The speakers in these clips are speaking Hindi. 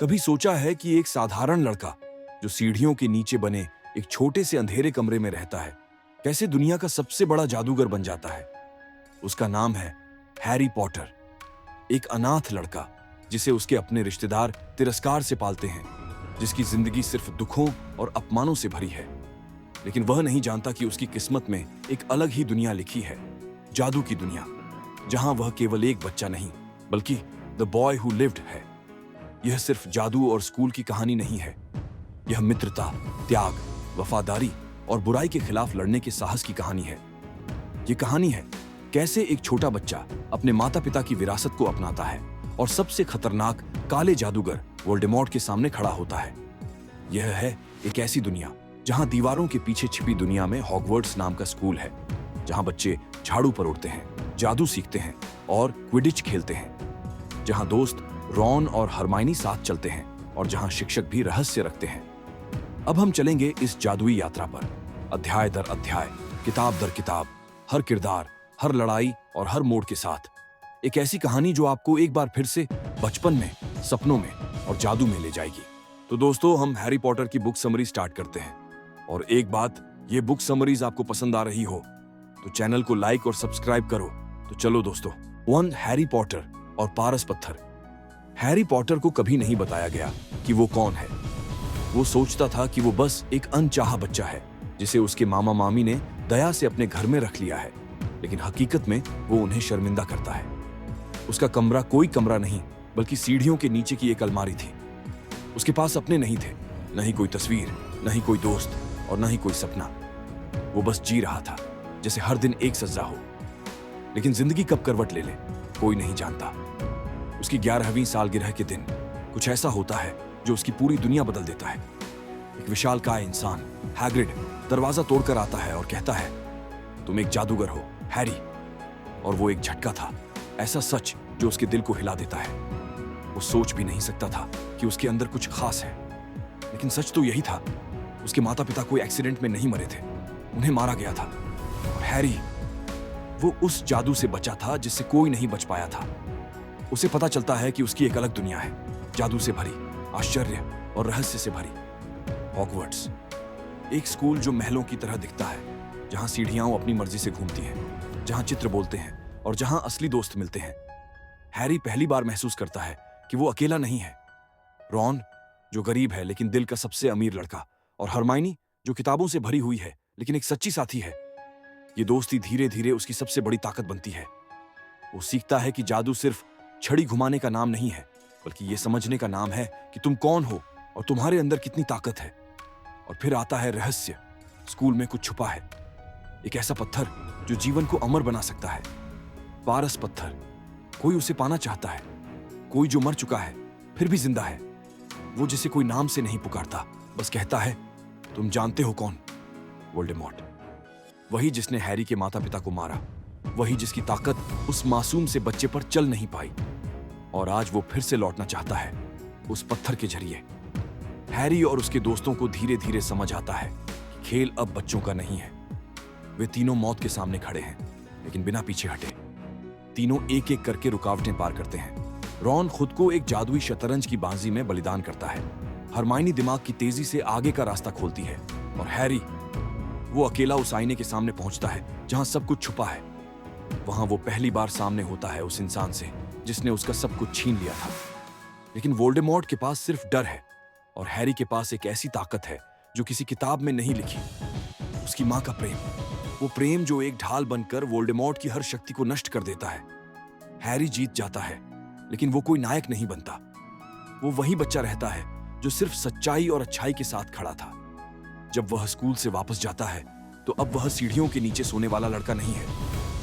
कभी सोचा है कि एक साधारण लड़का जो सीढ़ियों के नीचे बने एक छोटे से अंधेरे कमरे में रहता है, कैसे दुनिया का सबसे बड़ा जादूगर बन जाता है? उसका नाम है हैरी पॉटर। एक अनाथ लड़का जिसे उसके अपने रिश्तेदार तिरस्कार से पालते हैं, जिसकी जिंदगी सिर्फ दुखों और अपमानों से भरी है। लेकिन वह नहीं जानता कि उसकी किस्मत में एक अलग ही दुनिया लिखी है, जादू की दुनिया, जहां वह केवल एक बच्चा नहीं बल्कि द बॉय हु लिव्ड है। यह सिर्फ जादू और स्कूल की कहानी नहीं है, यह मित्रता, त्याग, वफादारी और बुराई के खिलाफ लड़ने के साहस की कहानी है। यह कहानी है कैसे एक छोटा बच्चा अपने माता पिता की विरासत को अपनाता है और सबसे खतरनाक काले जादूगर वोल्डेमॉर्ट के सामने खड़ा होता है। यह है एक ऐसी दुनिया जहां दीवारों के पीछे छिपी दुनिया में हॉगवर्ट्स नाम का स्कूल है, जहां बच्चे झाड़ू पर उड़ते हैं, जादू सीखते हैं और क्विडिच खेलते हैं, जहां दोस्त रॉन और हरमाइनी साथ चलते हैं और जहां शिक्षक भी रहस्य रखते हैं। अब हम चलेंगे इस जादुई यात्रा पर, अध्याय दर अध्याय, किताब दर किताब, हर किरदार, हर लड़ाई और हर मोड़ के साथ। एक ऐसी कहानी जो आपको एक बार फिर से बचपन में, सपनों में और जादू में ले जाएगी। तो दोस्तों, हम हैरी पॉटर की बुक समरी स्टार्ट करते हैं। और एक बात, ये बुक समरीज आपको पसंद आ रही हो तो चैनल को लाइक और सब्सक्राइब करो। तो चलो दोस्तों, 1 हैरी पॉटर और पारस पत्थर। हैरी पॉटर को कभी नहीं बताया गया कि वो कौन है। वो सोचता था कि वो बस एक अनचाहा बच्चा है जिसे उसके मामा मामी ने दया से अपने घर में रख लिया है, लेकिन हकीकत में वो उन्हें शर्मिंदा करता है। उसका कमरा कोई कमरा नहीं बल्कि सीढ़ियों के नीचे की एक अलमारी थी। उसके पास अपने नहीं थे, न ही कोई तस्वीर, न ही कोई दोस्त और न ही कोई सपना। वो बस जी रहा था जैसे हर दिन एक सजा हो। लेकिन जिंदगी कब करवट ले ले कोई नहीं जानता। उसकी 11वीं सालगिरह के दिन कुछ ऐसा होता है जो उसकी पूरी दुनिया बदल देता है। एक विशालकाय इंसान, हैग्रिड, दरवाजा तोड़कर आता है और कहता है, तुम एक जादूगर हो, हैरी। और वो एक झटका था, ऐसा सच जो उसके दिल को हिला देता है। वो सोच भी नहीं सकता था कि उसके अंदर कुछ खास है। लेकिन सच तो यही था, उसके माता पिता कोई एक्सीडेंट में नहीं मरे थे, उन्हें मारा गया था। और हैरी, वो उस जादू से बचा था जिससे कोई नहीं बच पाया था। उसे पता चलता है कि उसकी एक अलग दुनिया है, जादू से भरी, आश्चर्य और रहस्य से भरी। हॉगवर्ट्स, एक स्कूल जो महलों की तरह दिखता है, जहां सीढ़ियां अपनी मर्जी से घूमती हैं, जहां चित्र बोलते हैं और जहां असली दोस्त मिलते हैं। हैरी पहली बार महसूस करता है कि वो अकेला नहीं है। रॉन, जो गरीब है लेकिन दिल का सबसे अमीर लड़का, और हरमाइनी, जो किताबों से भरी हुई है लेकिन एक सच्ची साथी है। ये दोस्ती धीरे धीरे उसकी सबसे बड़ी ताकत बनती है। वो सीखता है कि जादू सिर्फ छड़ी घुमाने का नाम नहीं है, बल्कि ये समझने का नाम है कि तुम कौन हो और तुम्हारे अंदर कितनी ताकत है। और फिर आता है रहस्य। स्कूल में कुछ छुपा है, एक ऐसा पत्थर जो जीवन को अमर बना सकता है। पारस पत्थर। कोई उसे पाना चाहता है, कोई जो मर चुका है फिर भी जिंदा है। वो जिसे कोई नाम से नहीं पुकारता, बस कहता है, तुम जानते हो कौन? वोल्डेमॉर्ट। वही जिसने हैरी के माता पिता को मारा, वही जिसकी ताकत उस मासूम से बच्चे पर चल नहीं पाई। और आज वो फिर से लौटना चाहता है, उस पत्थर के जरिए। हैरी और उसके दोस्तों को धीरे धीरे समझ आता है कि खेल अब बच्चों का नहीं है। वे तीनों मौत के सामने खड़े हैं, लेकिन बिना पीछे हटे। तीनों एक एक करके रुकावटें पार करते हैं। रॉन खुद को एक जादुई शतरंज की बाजी में बलिदान करता है। हरमाइनी दिमाग की तेजी से आगे का रास्ता खोलती है। और हैरी, वो अकेला उस आईने के सामने पहुंचता है जहां सब कुछ छुपा है। वहां वो पहली बार सामने होता है उस इंसान से जिसने उसका सब कुछ छीन लिया था। लेकिन वोल्डेमॉर्ट के पास सिर्फ डर है, और हैरी के पास एक ऐसी ताकत है जो किसी किताब में नहीं लिखी। उसकी मां का प्रेम, वो प्रेम जो एक ढाल बनकर वोल्डेमॉर्ट की हर शक्ति को नष्ट कर देता है। हैरी जीत जाता है, लेकिन वो कोई नायक नहीं बनता। वो वही बच्चा रहता है जो सिर्फ सच्चाई और अच्छाई के साथ खड़ा था। जब वह स्कूल से वापस जाता है तो अब वह सीढ़ियों के नीचे सोने वाला लड़का नहीं है।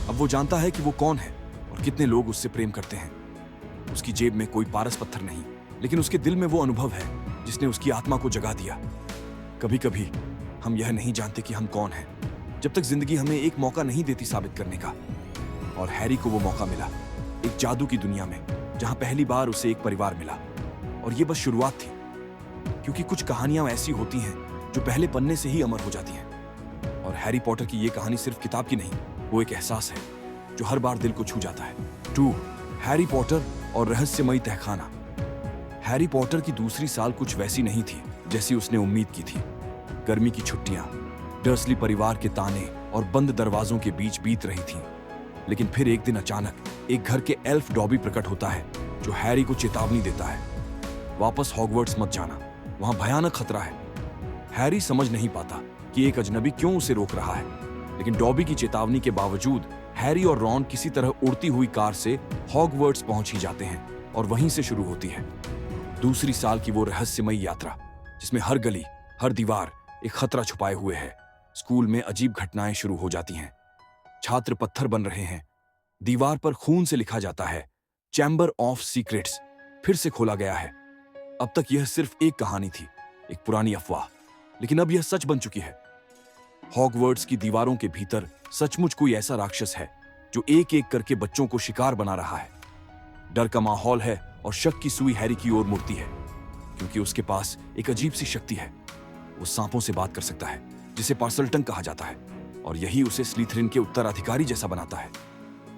अब वो जानता है कि वो कौन है और कितने लोग उससे प्रेम करते हैं। उसकी जेब में कोई पारस पत्थर नहीं, लेकिन उसके दिल में वो अनुभव है जिसने उसकी आत्मा को जगा दिया। कभी कभी हम यह नहीं जानते कि हम कौन हैं, जब तक जिंदगी हमें एक मौका नहीं देती साबित करने का। और हैरी को वो मौका मिला, एक जादू की दुनिया में, जहां पहली बार उसे एक परिवार मिला। और ये बस शुरुआत थी, क्योंकि कुछ कहानियां ऐसी होती हैं जो पहले पन्ने से ही अमर हो जाती हैं। और हैरी पॉटर की ये कहानी सिर्फ किताब की नहीं, वो एक एहसास है जो हर बार दिल को छू जाता है। 2 हैरी पॉटर और रहस्यमयी तहखाना। हैरी पॉटर की दूसरी साल कुछ वैसी नहीं थी जैसी उसने उम्मीद की थी। गर्मी की छुट्टियां डर्सली परिवार के ताने और बंद दरवाजों के बीच बीत रही थीं। लेकिन फिर एक दिन अचानक एक घर के एल्फ डॉबी प्रकट होता है जो हैरी को चेतावनी देता है, वापस हॉगवर्ट्स मत जाना, वहां भयानक खतरा है। हैरी समझ नहीं पाता कि एक अजनबी क्यों उसे रोक रहा है, लेकिन डॉबी की चेतावनी के बावजूद हैरी और रॉन किसी तरह उड़ती हुई कार से हॉगवर्ट्स पहुंच ही जाते हैं और वहीं से शुरू होती है दूसरी साल की वो रहस्यमयी यात्रा जिसमें हर गली, हर दीवार एक खतरा छुपाए हुए है। स्कूल में अजीब घटनाएं शुरू हो जाती हैं। छात्र पत्थर बन रहे हैं, दीवार पर खून से लिखा जाता है, चैम्बर ऑफ सीक्रेट्स फिर से खोला गया है। अब तक यह सिर्फ एक कहानी थी, एक पुरानी अफवाह, लेकिन अब यह सच बन चुकी है। हॉगवर्ट्स की दीवारों के भीतर सचमुच कोई ऐसा राक्षस है जो एक एक करके बच्चों को शिकार बना रहा है। डर का माहौल है और शक की सुई हैरी की ओर मुड़ती है, क्योंकि उसके पास एक अजीब सी शक्ति है। वो सांपों से बात कर सकता है, जिसे पार्सलटन कहा जाता है, और यही उसे स्लीथरिन के उत्तराधिकारी जैसा बनाता है।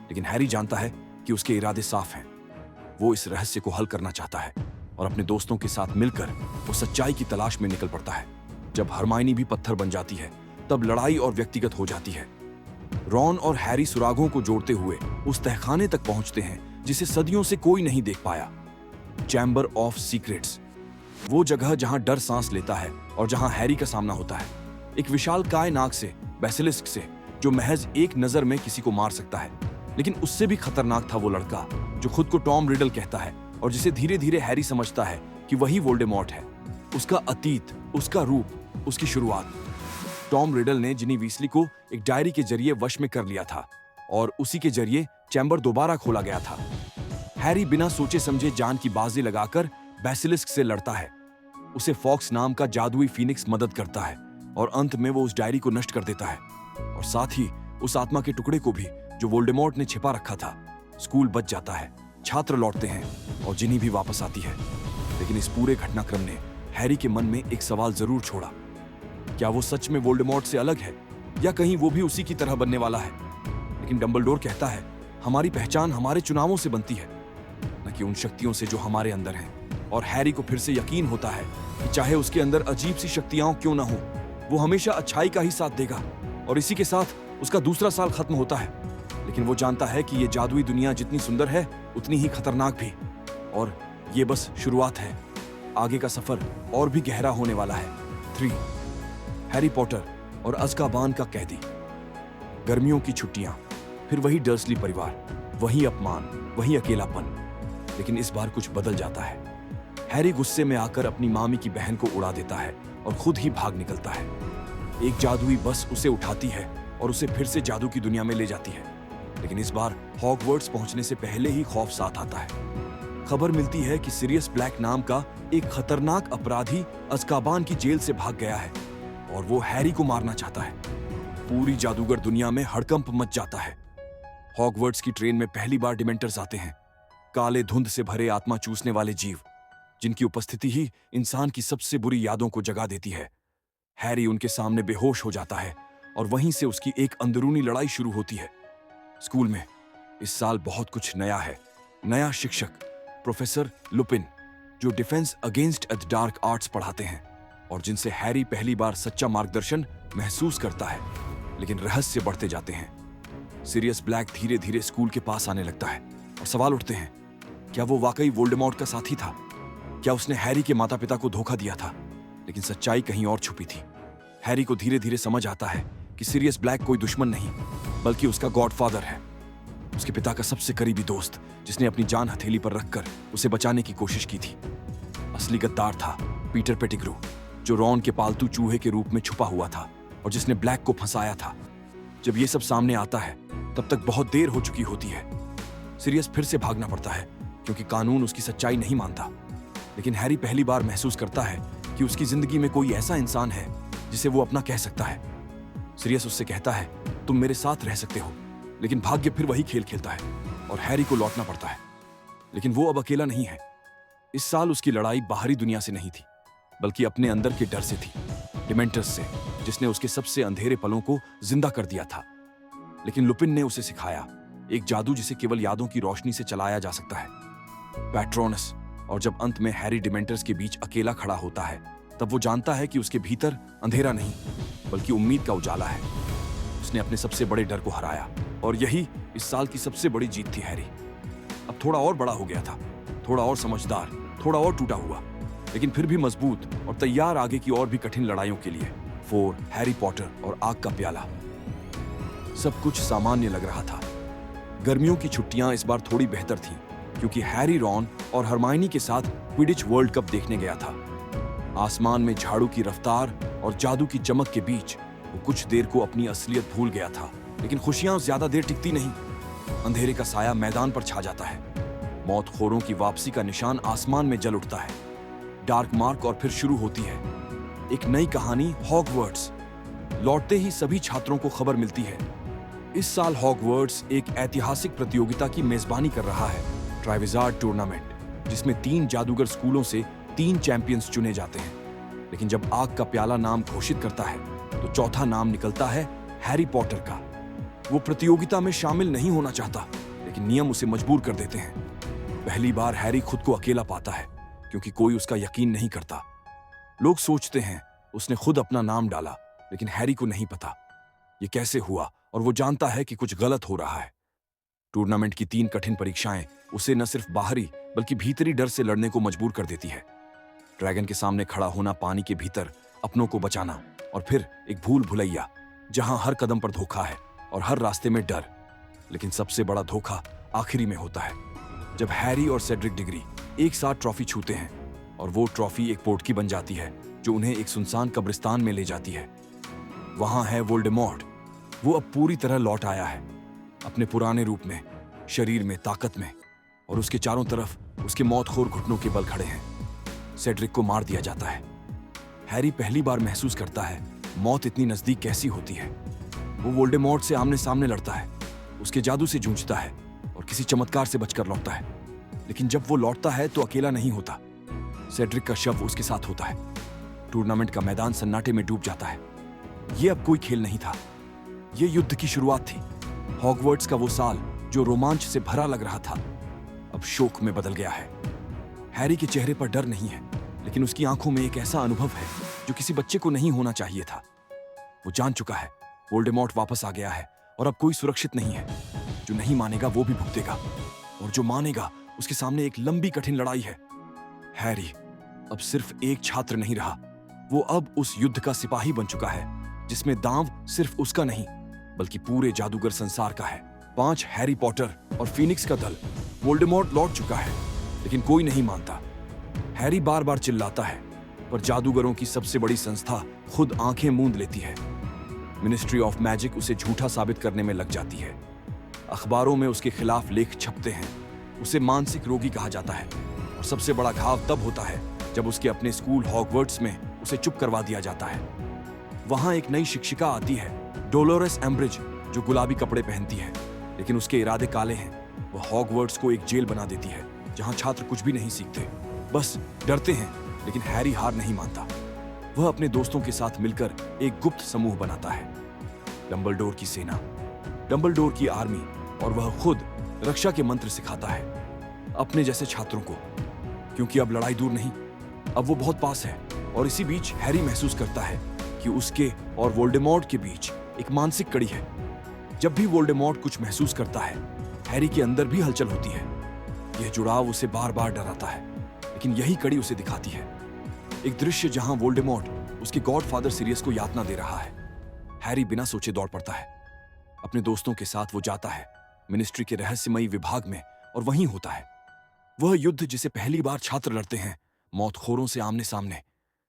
लेकिन हैरी जानता है कि उसके इरादे साफ हैं। वो इस रहस्य को हल करना चाहता है और अपने दोस्तों के साथ मिलकर वो सच्चाई की तलाश में निकल पड़ता है। जब हरमाइनी भी पत्थर बन जाती है, तब लड़ाई और व्यक्तिगत हो जाती है। रॉन और हैरी सुरागों को जोड़ते हुए उस तहखाने तक पहुंचते हैं जिसे सदियों से कोई नहीं देख पाया, चैम्बर ऑफ सीक्रेट्स। वो जगह जहां डर सांस लेता है और जहां हैरी का सामना होता है एक विशाल काय नाग से, बेसिलिस्क से, जो महज एक नजर में किसी को मार सकता है। लेकिन उससे भी खतरनाक था वो लड़का जो खुद को टॉम रिडल कहता है और जिसे धीरे धीरे हैरी समझता है कि वही वोल्डेमॉर्ट है। उसका अतीत, उसका रूप, उसकी शुरुआत। टॉम रिडल ने जिनी वीसली को एक डायरी के जरिए वश में कर लिया था और उसी के जरिए चैम्बर दोबारा खोला गया था। हैरी बिना सोचे समझे जान की बाजी लगाकर बेसिलिस्क से लड़ता है। उसे फॉक्स नाम का जादुई फीनिक्स मदद करता है और अंत में वो उस डायरी को नष्ट कर देता है और साथ ही उस आत्मा के टुकड़े को भी जो वोल्डेमॉर्ट ने छिपा रखा था। स्कूल बच जाता है, छात्र लौटते हैं और जिनी भी वापस आती है। लेकिन इस पूरे घटनाक्रम ने हैरी के मन में एक सवाल जरूर छोड़ा, क्या वो सच में वोल्डेमॉर्ट से अलग है या कहीं वो भी उसी की तरह बनने वाला है। लेकिन डंबलडोर कहता है हमारी पहचान हमारे चुनावों से बनती है, न कि उन शक्तियों से जो हमारे अंदर हैं। और हैरी को फिर से यकीन होता है कि चाहे उसके अंदर अजीब सी शक्तियां क्यों ना हो, वो हमेशा अच्छाई का ही साथ देगा। और इसी के साथ उसका दूसरा साल खत्म होता है। लेकिन वो जानता है कि ये जादुई दुनिया जितनी सुंदर है उतनी ही खतरनाक भी, और ये बस शुरुआत है। आगे का सफर और भी गहरा होने वाला है। 3 हैरी पॉटर और अज़्काबान का कैदी। गर्मियों की छुट्टियां, फिर वही डर्सली परिवार, वही अपमान, वही अकेलापन। लेकिन इस बार कुछ बदल जाता है। हैरी गुस्से में आकर अपनी मामी की बहन को उड़ा देता है और खुद ही भाग निकलता है। एक जादुई बस उसे उठाती है और उसे फिर से जादू की दुनिया में ले जाती है। लेकिन इस बार हॉगवर्ट्स पहुंचने से पहले ही खौफ साथ आता है। खबर मिलती है कि सिरियस ब्लैक नाम का एक खतरनाक अपराधी अज़्काबान की जेल से भाग गया है और वो हैरी को मारना चाहता है। पूरी जादूगर दुनिया में हड़कंप मच जाता है। हॉगवर्ट्स की ट्रेन में पहली बार डिमेंटर्स आते हैं, काले धुंध से भरे आत्मा चूसने वाले जीव, जिनकी उपस्थिति ही इंसान की सबसे बुरी यादों को जगा देती है। हैरी उनके सामने बेहोश हो जाता है और वहीं से उसकी एक अंदरूनी लड़ाई शुरू होती है। स्कूल में इस साल बहुत कुछ नया है। नया शिक्षक प्रोफेसर लुपिन, जो defence against the dark arts पढ़ाते हैं और जिनसे हैरी पहली बार सच्चा मार्गदर्शन महसूस करता है। लेकिन रहस्य बढ़ते जाते हैं। सीरियस ब्लैक धीरे धीरे स्कूल के पास आने लगता है और सवाल उठते हैं, क्या वो वाकई वोल्डेमॉर्ट का साथी था? क्या उसने हैरी के माता पिता को धोखा दिया था? लेकिन सच्चाई कहीं और छुपी थी। हैरी को धीरे धीरे समझ आता है कि सीरियस ब्लैक कोई दुश्मन नहीं, बल्कि उसका गॉडफादर है, उसके पिता का सबसे करीबी दोस्त, जिसने अपनी जान हथेली पर रखकर उसे बचाने की कोशिश की थी। असली गद्दार था पीटर पेटिग्रू, जो रॉन के पालतू चूहे के रूप में छुपा हुआ था और जिसने ब्लैक को फंसाया था। जब ये सब सामने आता है तब तक बहुत देर हो चुकी होती है। सीरियस फिर से भागना पड़ता है क्योंकि कानून उसकी सच्चाई नहीं मानता। लेकिन हैरी पहली बार महसूस करता है कि उसकी जिंदगी में कोई ऐसा इंसान है जिसे वो अपना कह सकता है। सीरियस उससे कहता है, तुम मेरे साथ रह सकते हो। लेकिन भाग्य फिर वही खेल खेलता है और हैरी को लौटना पड़ता है। लेकिन वो अब अकेला नहीं है। इस साल उसकी लड़ाई बाहरी दुनिया से नहीं थी, बल्कि अपने अंदर के डर से थी, डिमेंटर्स से, जिसने उसके सबसे अंधेरे पलों को जिंदा कर दिया था। लेकिन लुपिन ने उसे सिखाया एक जादू जिसे केवल यादों की रोशनी से चलाया जा सकता है, पैट्रोनस। और जब अंत में हैरी डिमेंटर्स के बीच अकेला खड़ा होता है, तब वो जानता है कि उसके भीतर अंधेरा नहीं बल्कि उम्मीद का उजाला है। उसने अपने सबसे बड़े डर को हराया और यही इस साल की सबसे बड़ी जीत थी हैरी। अब थोड़ा और बड़ा हो गया था, थोड़ा और समझदार, थोड़ा और टूटा हुआ, लेकिन फिर भी मजबूत और तैयार आगे की और भी कठिन लड़ाइयों के लिए। 4 हैरी पॉटर और आग का प्याला। सब कुछ सामान्य लग रहा था। गर्मियों की छुट्टियां इस बार थोड़ी बेहतर थीं, क्योंकि हैरी, रॉन और हरमाइनी के साथ क्विडिच वर्ल्ड कप देखने गया था। आसमान में झाड़ू की रफ्तार और जादू की चमक के बीच वो कुछ देर को अपनी असलियत भूल गया था, लेकिन खुशियां ज्यादा देर टिकती नहीं। अंधेरे का साया मैदान पर छा जाता है। मौतखोरों की वापसी का निशान आसमान में जल उठता है। डार्क मार्क और फिर शुरू होती है एक नई कहानी, हॉगवर्ट्स। लौटते ही सभी छात्रों को खबर मिलती है। इस साल हॉगवर्ट्स एक ऐतिहासिक प्रतियोगिता की मेजबानी कर रहा है, ट्राइविजार्ड टूर्नामेंट, जिसमें 3 जादूगर स्कूलों से 3 चैंपियंस चुने जाते हैं। लेकिन जब आग का प्याला नाम घोषित करता है तो चौथा नाम निकलता है हैरी पॉटर का। वो प्रतियोगिता में शामिल नहीं होना चाहता, लेकिन नियम उसे मजबूर कर देते हैं। पहली बार हैरी खुद को अकेला पाता है, क्योंकि कोई उसका यकीन नहीं करता। लोग सोचते हैं उसने खुद अपना नाम डाला, लेकिन हैरी को नहीं पता ये कैसे हुआ, और वो जानता है कि कुछ गलत हो रहा है। टूर्नामेंट की 3 कठिन परीक्षाएं उसे न सिर्फ बाहरी बल्कि भीतरी डर से लड़ने को मजबूर कर देती है। ड्रैगन के सामने खड़ा होना, पानी के भीतर अपनों को बचाना, और फिर एक भूल भुलैया जहां हर कदम पर धोखा है और हर रास्ते में डर। लेकिन सबसे बड़ा धोखा आखिरी में होता है, जब हैरी और सेड्रिक डिग्री एक साथ ट्रॉफी छूते हैं, और वो ट्रॉफी एक पोटकी बन जाती है जो उन्हें एक सुनसान कब्रिस्तान में ले जाती है। वहां है वोल्डेमॉर्ट। वो अब पूरी तरह लौट आया है, अपने पुराने रूप में, शरीर में, ताकत में, और उसके चारों तरफ उसके मौतखोर घुटनों के बल खड़े हैं। सेड्रिक को मार दिया जाता है। हैरी पहली बार महसूस करता है मौत इतनी नजदीक कैसी होती है। वो वोल्डेमॉर्ट से आमने सामने लड़ता है, उसके जादू से जूझता है और किसी चमत्कार से बचकर लौटता है। लेकिन जब वो लौटता है तो अकेला नहीं होता। सेड्रिक का शव उसके साथ होता है। टूर्नामेंट का मैदान सन्नाटे में डूब जाता है। ये अब कोई खेल नहीं था, ये युद्ध की शुरुआत थी। हॉगवर्ट्स का वो साल जो रोमांच से भरा लग रहा था, अब शोक में बदल गया है। हैरी के चेहरे पर डर नहीं है, लेकिन उसकी आंखों में एक ऐसा अनुभव है जो किसी बच्चे को नहीं होना चाहिए था। वो जान चुका है वोल्डेमॉर्ट वापस आ गया है, और अब कोई सुरक्षित नहीं है। जो नहीं मानेगा वो भी भुगतेगा, और जो मानेगा उसके सामने एक लंबी कठिन लड़ाई है। हैरी अब सिर्फ एक छात्र नहीं रहा, वो अब उस युद्ध का सिपाही बन चुका है, जिसमें दांव सिर्फ उसका नहीं बल्कि पूरे जादूगर संसार का है। 5 हैरी पॉटर और फीनिक्स का दल। वोल्डेमॉर्ट लौट चुका है, लेकिन कोई नहीं मानता। हैरी बार बार चिल्लाता है, पर जादूगरों की सबसे बड़ी संस्था खुद आंखें मूंद लेती है। मिनिस्ट्री ऑफ मैजिक उसे झूठा साबित करने में लग जाती है। अखबारों में उसके खिलाफ लेख छपते हैं। उसे मानसिक रोगी कहा जाता है, और सबसे बड़ा घाव तब होता है जब उसके अपने स्कूल हॉगवर्ट्स में उसे चुप करवा दिया जाता है। वहां एक नई शिक्षिका आती है, डोलोरेस एम्ब्रिज, जो गुलाबी कपड़े पहनती है, लेकिन उसके इरादे काले हैं। वह हॉगवर्ट्स को एक जेल बना देती है, जहां छात्र कुछ भी नहीं सीखते, बस डरते हैं। लेकिन हैरी हार नहीं मानता। वह अपने दोस्तों के साथ मिलकर एक गुप्त समूह बनाता है, डंबलडोर की सेना, डंबलडोर की आर्मी, और वह खुद रक्षा के मंत्र सिखाता है अपने जैसे छात्रों को, क्योंकि अब लड़ाई दूर नहीं, अब वो बहुत पास है। और इसी बीच हैरी महसूस करता है कि उसके और वोल्डेमॉर्ट के बीच एक मानसिक कड़ी है। जब भी वोल्डेमॉर्ट कुछ महसूस करता है, हैरी के अंदर भी हलचल होती है। यह जुड़ाव उसे बार बार डराता है, लेकिन यही कड़ी उसे दिखाती है एक दृश्य जहां वोल्डेमॉर्ट उसके गॉडफादर सीरियस को यातना दे रहा है। हैरी बिना सोचे दौड़ पड़ता है। अपने दोस्तों के साथ वो जाता है मिनिस्ट्री के रहस्यमयी विभाग में, और वहीं होता है वह युद्ध जिसे पहली बार छात्र लड़ते हैं, मौतखोरों से आमने सामने।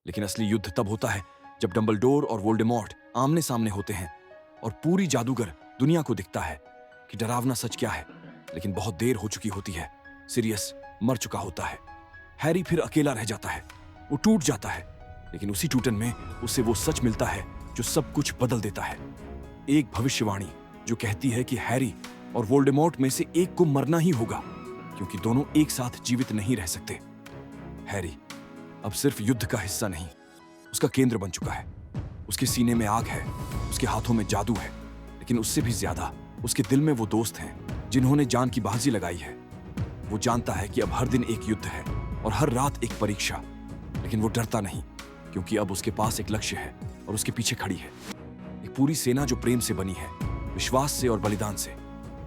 लेकिन असली युद्ध तब होता है जब डंबलडोर और वोल्डेमॉर्ट आमने सामने होते हैं, और पूरी जादूगर दुनिया को दिखता है कि डरावना सच क्या है। लेकिन बहुत देर हो चुकी होती है। सीरियस मर चुका होता है। हैरी फिर अकेला रह जाता है। वो टूट जाता है, लेकिन उसी टूटन में उसे वो सच मिलता है जो सब कुछ बदल देता है। एक भविष्यवाणी जो कहती है कि हैरी और वोल्डेमॉर्ट में से एक को मरना ही होगा, क्योंकि दोनों एक साथ जीवित नहीं रह सकते। हैरी अब सिर्फ युद्ध का हिस्सा नहीं, उसका केंद्र बन चुका है। उसके सीने में आग है, उसके हाथों में जादू है, लेकिन उससे भी ज्यादा उसके दिल में वो दोस्त हैं जिन्होंने जान की बाजी लगाई है। वो जानता है कि अब हर दिन एक युद्ध है, और हर रात एक परीक्षा। लेकिन वो डरता नहीं, क्योंकि अब उसके पास एक लक्ष्य है और उसके पीछे खड़ी है एक पूरी सेना जो प्रेम से बनी है, विश्वास से और बलिदान से।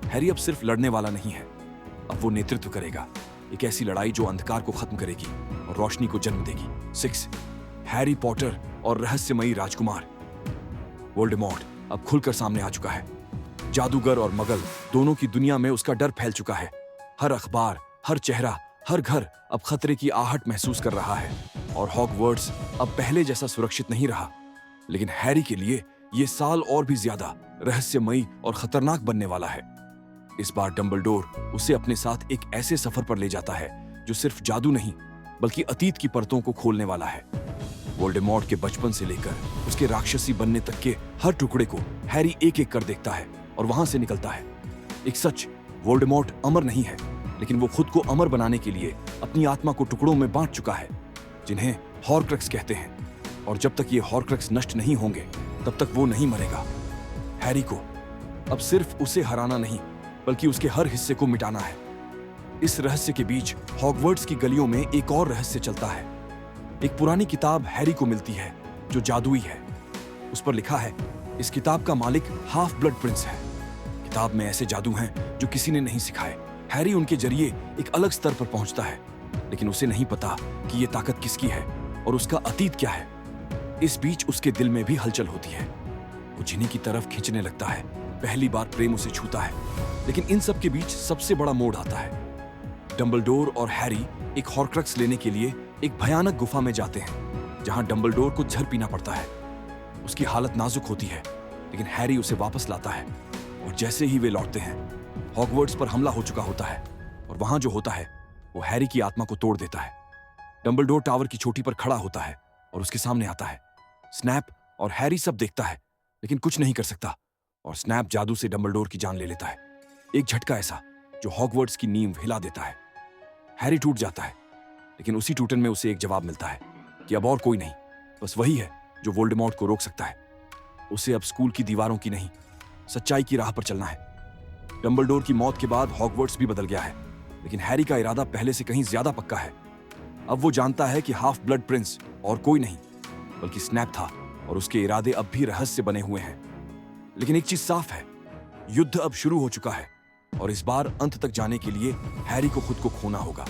हैरी अब सिर्फ लड़ने वाला नहीं है, अब वो नेतृत्व करेगा एक ऐसी लड़ाई जो अंधकार को खत्म करेगी और रोशनी को जन्म देगी। 6. हैरी पॉटर और रहस्यमयी राजकुमार। वोल्डेमॉर्ट अब खुलकर सामने आ चुका है। जादूगर और मगल दोनों की दुनिया में उसका डर फैल चुका है। हर अखबार, हर चेहरा, हर घर अब खतरे की आहट महसूस कर रहा है और हॉगवर्ट्स अब पहले जैसा सुरक्षित नहीं रहा। लेकिन हैरी के लिए ये साल और भी ज्यादा रहस्यमयी और खतरनाक बनने वाला है। इस बार डंबलडोर उसे अपने साथ एक ऐसे सफर पर ले जाता है जो सिर्फ जादू नहीं, बल्कि अतीत की परतों को खोलने वाला है। वोल्डेमॉर्ट के बचपन से लेकर उसके राक्षसी बनने तक के हर टुकड़े को हैरी एक एक कर देखता है और वहां से निकलता है। एक सच, वोल्डेमॉर्ट अमर नहीं है, लेकिन वो खुद को अमर बनाने के लिए अपनी आत्मा को टुकड़ों में बांट चुका है, जिन्हें हॉर्क्रक्स कहते हैं। और जब तक ये हॉर्क्रक्स नष्ट नहीं होंगे, तब तक वो नहीं मरेगा। हैरी को अब सिर्फ उसे हराना नहीं, बल्कि उसके हर हिस्से को मिटाना है। इस रहस्य के बीच हॉगवर्ट्स की गलियों में एक और रहस्य चलता है। एक पुरानी किताब हैरी को मिलती है जो जादुई है। उस पर लिखा है, इस किताब का मालिक हाफ ब्लड प्रिंस है। किताब में ऐसे जादू हैं जो किसी ने नहीं सिखाए। हैरी उनके जरिए एक अलग स्तर पर पहुंचता है, लेकिन उसे नहीं पता कि ये ताकत किसकी है और उसका अतीत क्या है। इस बीच उसके दिल में भी हलचल होती है। वो जिन्हीं की तरफ खींचने लगता है। पहली बार प्रेम उसे छूता है, लेकिन इन सब के बीच सबसे बड़ा मोड़ आता है। डंबलडोर और हैरी एक हॉर्क्रक्स लेने के लिए एक भयानक गुफा में जाते हैं, जहां डंबलडोर को जहर पीना पड़ता है। उसकी हालत नाजुक होती है, लेकिन हैरी उसे वापस लाता है। और जैसे ही वे लौटते हैं, हॉगवर्ट्स पर हमला हो चुका होता है और वहां जो होता है वो हैरी की आत्मा को तोड़ देता है। डंबलडोर टावर की चोटी पर खड़ा होता है और उसके सामने आता है। स्नैप और हैरी सब देखता है, लेकिन कुछ नहीं कर सकता, और स्नैप जादू से डंबलडोर की जान ले लेता है। एक झटका ऐसा जो हॉगवर्ट्स की नींव हिला देता है। हैरी टूट जाता है, लेकिन उसी टूटन में उसे एक जवाब मिलता है कि अब और कोई नहीं, बस वही है जो वोल्डेमॉर्ट को रोक सकता है। उसे अब स्कूल की दीवारों की नहीं, सच्चाई की राह पर चलना है। डंबलडोर की मौत के बाद हॉगवर्ट्स भी बदल गया है, लेकिन हैरी का इरादा पहले से कहीं ज्यादा पक्का है। अब वो जानता है कि हाफ ब्लड प्रिंस और कोई नहीं, बल्कि स्नैप था, और उसके इरादे अब भी रहस्य बने हुए हैं। लेकिन एक चीज साफ है, युद्ध अब शुरू हो चुका है, और इस बार अंत तक जाने के लिए हैरी को खुद को खोना होगा,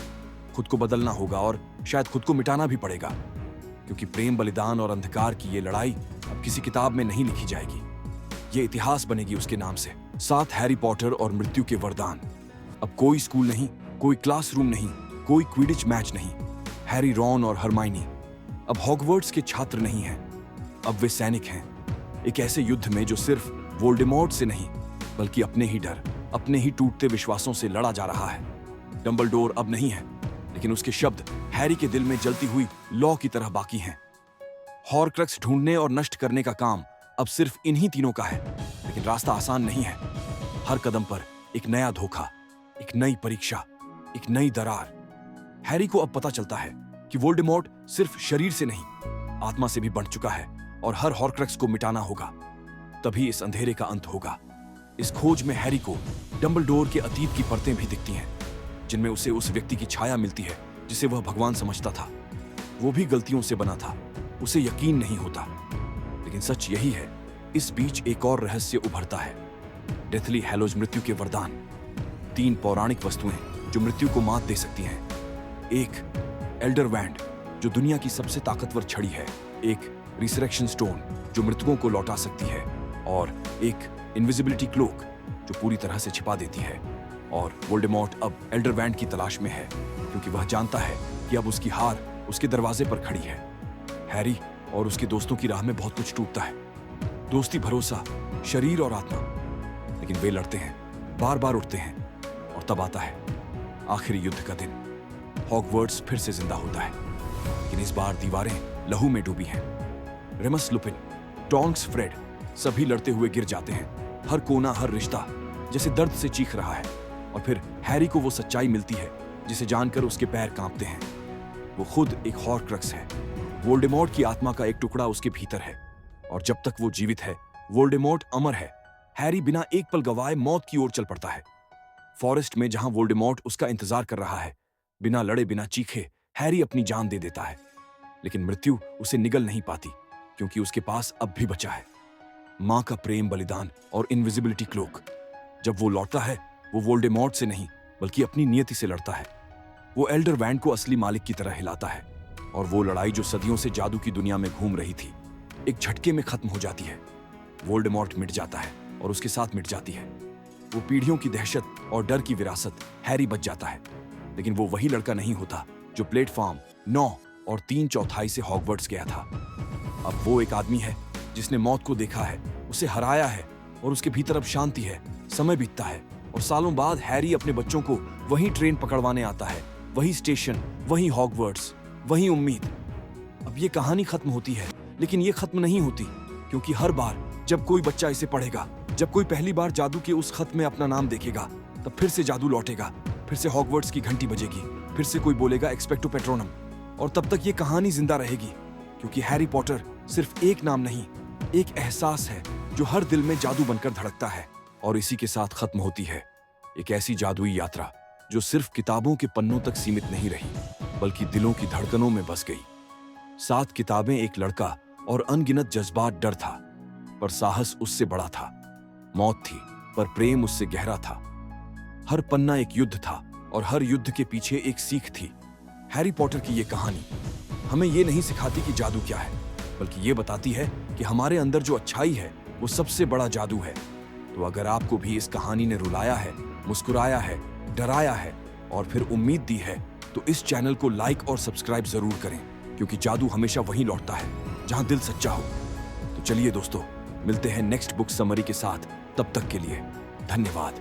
खुद को बदलना होगा, और शायद खुद को मिटाना भी पड़ेगा, क्योंकि प्रेम, बलिदान और अंधकार की ये लड़ाई अब किसी किताब में नहीं लिखी जाएगी। ये इतिहास बनेगी उसके नाम से। 7 हैरी पॉटर और मृत्यु के वरदान। अब कोई स्कूल नहीं, कोई क्लासरूम नहीं, कोई क्विडिच मैच नहीं। हैरी, रॉन और हरमाइनी अब हॉगवर्ट्स के छात्र नहीं हैं, अब वे सैनिक हैं। एक ऐसे युद्ध में जो सिर्फ वोल्डेमॉर्ट से नहीं, बल्कि अपने ही डर, अपने ही टूटते विश्वासों से लड़ा जा रहा है। डंबलडोर अब नहीं है, लेकिन उसके शब्द हैरी के दिल में जलती हुई लौ की तरह बाकी हैं। हॉर्क्रक्स ढूंढने और नष्ट करने का काम अब सिर्फ इन्हीं तीनों का है, लेकिन रास्ता आसान नहीं है। हर कदम पर एक नया धोखा, एक नई परीक्षा, एक नई दरार। हैरी को अब पता चलता है कि वोल्डेमॉर्ट सिर्फ शरीर से नहीं, आत्मा से भी बंट चुका है, और हर हॉर्क्रक्स को मिटाना होगा, तभी इस अंधेरे का अंत होगा। इस खोज में हैरी को डंबलडोर के अतीत की परतें भी दिखती हैं, जिनमें उसे उस व्यक्ति की छाया मिलती है जिसे वह भगवान समझता था। वो भी गलतियों से बना था, उसे यकीन नहीं होता, लेकिन सच यही है। इस बीच एक और रहस्य उभरता है। डेथली हैलोज, मृत्यु के वरदान। 3 पौराणिक वस्तुएं जो मृत्यु को मात दे सकती हैं। एक एल्डर वैंड, जो दुनिया की सबसे ताकतवर छड़ी है। एक रिसरेक्शन स्टोन, जो मृतकों को लौटा सकती है। और एक इनविजिबिलिटी क्लोक, जो पूरी तरह से छिपा देती है। और वोल्डेमॉर्ट अब एल्डर वैंड की तलाश में है, क्योंकि वह जानता है कि अब उसकी हार उसके दरवाजे पर खड़ी है। हैरी और उसके दोस्तों की राह में बहुत कुछ टूटता है, दोस्ती, भरोसा, शरीर और आत्मा। लेकिन वे लड़ते हैं, बार बार उठते हैं, और तब आता है आखिरी युद्ध का दिन। हॉगवर्ट्स फिर से जिंदा होता है, लेकिन इस बार दीवारें लहू में डूबी हैं। रेमस लुपिन, टोंक्स फ्रेड, सभी लड़ते हुए गिर जाते हैं। हर कोना, हर रिश्ता जैसे दर्द से चीख रहा है। और फिर हैरी को वो सच्चाई मिलती है जिसे जानकर उसके पैर कांपते हैं। वो खुद एक हॉर्क्रक्स है। वोल्डेमॉर्ट की आत्मा का एक टुकड़ा उसके भीतर है, और जब तक वो जीवित है, वोल्डेमॉर्ट अमर है। हैरी बिना एक पल गवाए मौत की ओर चल पड़ता है। फॉरेस्ट में, जहां वोल्डेमॉर्ट उसका इंतजार कर रहा है, बिना लड़े, बिना चीखे, हैरी अपनी जान दे देता है, लेकिन मृत्यु उसे निगल नहीं पाती क्योंकि उसके पास अब भी बचा है मां का प्रेम, बलिदान और इनविजिबिलिटी क्लोक। जब वो लौटता है, वो वोल्डेमॉर्ट से नहीं बल्कि अपनी नियति से लड़ता है। वो एल्डर वैंड को असली मालिक की तरह हिलाता है और वो लड़ाई जो सदियों से जादू की दुनिया में घूम रही थी, एक झटके में खत्म हो जाती है। वोल्डेमॉर्ट मिट जाता है और उसके साथ मिट जाती है वो पीढ़ियों की दहशत और डर की विरासत। हैरी बच जाता है, लेकिन वो वही लड़का नहीं होता जो प्लेटफॉर्म 9 और 3/4 से हॉगवर्ट्स गया था। अब वो एक आदमी है जिसने मौत को देखा है, उसे हराया है और उसके भीतर अब शांति है। समय बीतता है और सालों बाद हैरी अपने बच्चों को वही ट्रेन पकड़वाने आता है, वही स्टेशन, वही हॉगवर्ट्स, वही उम्मीद। अब ये कहानी खत्म होती है, लेकिन ये खत्म नहीं होती, क्योंकि हर बार जब कोई बच्चा इसे पढ़ेगा, जब कोई पहली बार जादू के उस खत में अपना नाम देखेगा, तब फिर से जादू लौटेगा, फिर से हॉगवर्ट्स की घंटी बजेगी, फिर से कोई बोलेगा एक्सपेक्टो पेट्रोनम, और तब तक ये कहानी जिंदा रहेगी, क्योंकि हैरी पॉटर सिर्फ एक नाम नहीं, एक एहसास है जो हर दिल में जादू बनकर धड़कता है। और इसी के साथ खत्म होती है एक ऐसी जादुई यात्रा जो सिर्फ किताबों के पन्नों तक सीमित नहीं रही, बल्कि दिलों की धड़कनों में बस गई। 7 किताबें, एक लड़का और अनगिनत जज्बात। डर था, पर साहस उससे बड़ा था। मौत थी, पर प्रेम उससे गहरा था। हर पन्ना एक युद्ध था और हर युद्ध के पीछे एक सीख थी। हैरी पॉटर की ये कहानी हमें ये नहीं सिखाती कि जादू क्या है, बल्कि ये बताती है कि हमारे अंदर जो अच्छाई है वो सबसे बड़ा जादू है। तो अगर आपको भी इस कहानी ने रुलाया है, मुस्कुराया है, डराया है और फिर उम्मीद दी है, तो इस चैनल को लाइक और सब्सक्राइब जरूर करें, क्योंकि जादू हमेशा वहीं लौटता है जहां दिल सच्चा हो। तो चलिए दोस्तों, मिलते हैं नेक्स्ट बुक समरी के साथ। तब तक के लिए धन्यवाद।